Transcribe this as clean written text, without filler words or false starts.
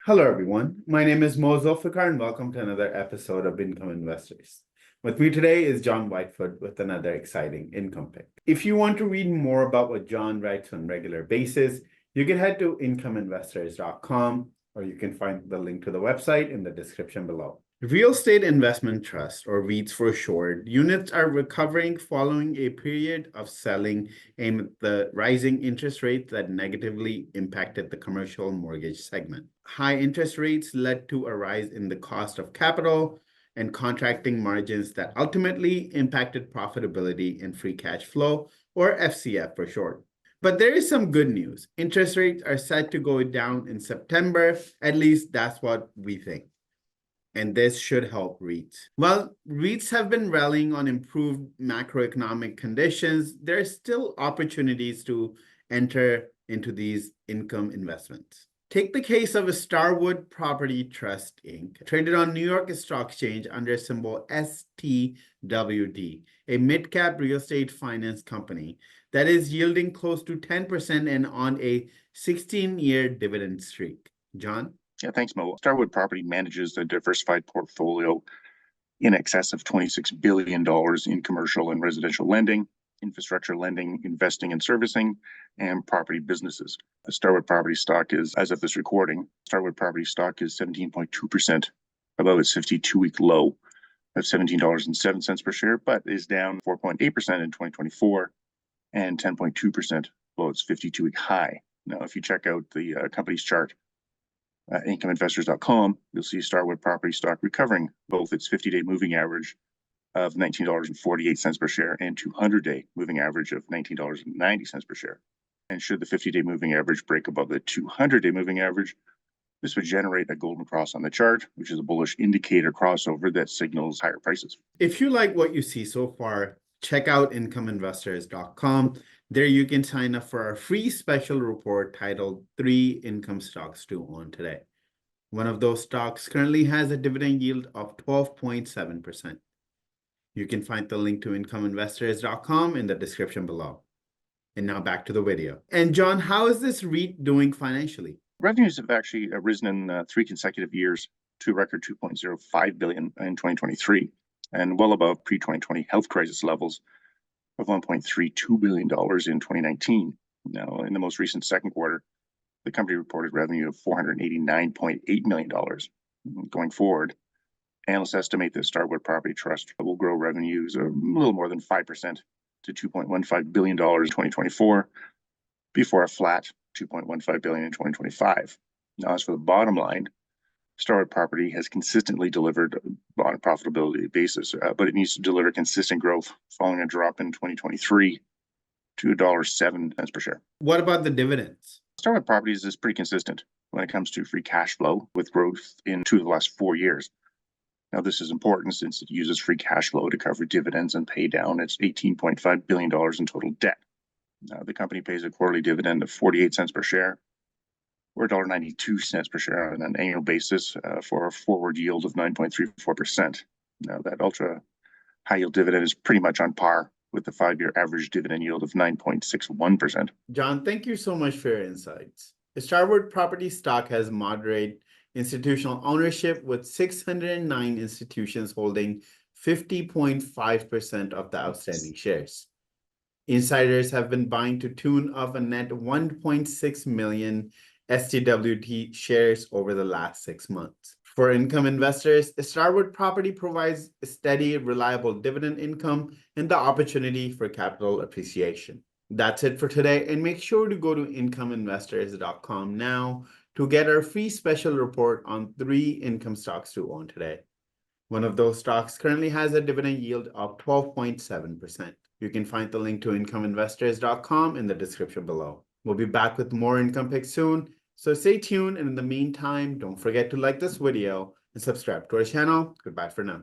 Hello, everyone. My name is Zulfiqar, and welcome to another episode of Income Investors. With me today is John Whitefoot with another exciting income pick. If you want to read more about what John writes on a regular basis, you can head to incomeinvestors.com, or you can find the link to the website in the description below. Real estate investment trust, or REITs for short, units are recovering following a period of selling amid the rising interest rates that negatively impacted the commercial mortgage segment. High interest rates led to a rise in the cost of capital and contracting margins that ultimately impacted profitability and free cash flow, or FCF for short. But there is some good news. Interest rates are set to go down in September. At least that's what we think. And this should help REITs. While REITs have been rallying on improved macroeconomic conditions, there are still opportunities to enter into these income investments. Take the case of a Starwood Property Trust, Inc., traded on New York Stock Exchange under symbol STWD, a mid-cap real estate finance company that is yielding close to 10% and on a 16-year dividend streak. John? Yeah, thanks, Mo. Starwood Property manages a diversified portfolio in excess of $26 billion in commercial and residential lending, infrastructure lending, investing and servicing, and property businesses. The Starwood Property stock is, as of this recording, Starwood Property stock is 17.2% above its 52-week low of $17.07 per share, but is down 4.8% in 2024 and 10.2% below its 52-week high. Now, if you check out the company's chart, incomeinvestors.com, you'll see Starwood Property stock recovering both its 50-day moving average of $19.48 per share and 200-day moving average of $19.90 per share. And should the 50-day moving average break above the 200-day moving average, this would generate a golden cross on the chart, which is a bullish indicator crossover that signals higher prices. If you like what you see so far, check out incomeinvestors.com. There you can sign up for our free special report titled 3 Income Stocks to Own Today. One of those stocks currently has a dividend yield of 12.7%. You can find the link to incomeinvestors.com in the description below. And now back to the video. And John, how is this REIT doing financially? Revenues have actually risen in 3 consecutive years to a record $2.05 billion in 2023, and well above pre-2020 health crisis levels of $1.32 billion in 2019. Now, in the most recent second quarter, the company reported revenue of $489.8 million. Going forward, analysts estimate that Starwood Property Trust will grow revenues a little more than 5% to $2.15 billion in 2024, before a flat $2.15 billion in 2025. Now, as for the bottom line, Starwood Property has consistently delivered on a profitability basis, but it needs to deliver consistent growth following a drop in 2023 to $1.07 per share. What about the dividends? Starwood Properties is pretty consistent when it comes to free cash flow, with growth in 2 of the last 4 years. Now, this is important since it uses free cash flow to cover dividends and pay down its $18.5 billion in total debt. Now, the company pays a quarterly dividend of 48 cents per share, or $1.92 per share on an annual basis, for a forward yield of 9.34%. Now, that ultra high yield dividend is pretty much on par with the 5-year average dividend yield of 9.61%. John, thank you so much for your insights. Starwood Property stock has moderate institutional ownership, with 609 institutions holding 50.5% of the outstanding shares. Insiders have been buying to tune of a net 1.6 million STWD shares over the last 6 months. For income investors, Starwood Property provides steady, reliable dividend income and the opportunity for capital appreciation. That's it for today, and make sure to go to incomeinvestors.com now to get our free special report on 3 income stocks to own today. One of those stocks currently has a dividend yield of 12.7%. You can find the link to incomeinvestors.com in the description below. We'll be back with more income picks soon, so stay tuned. And in the meantime, don't forget to like this video and subscribe to our channel. Goodbye for now.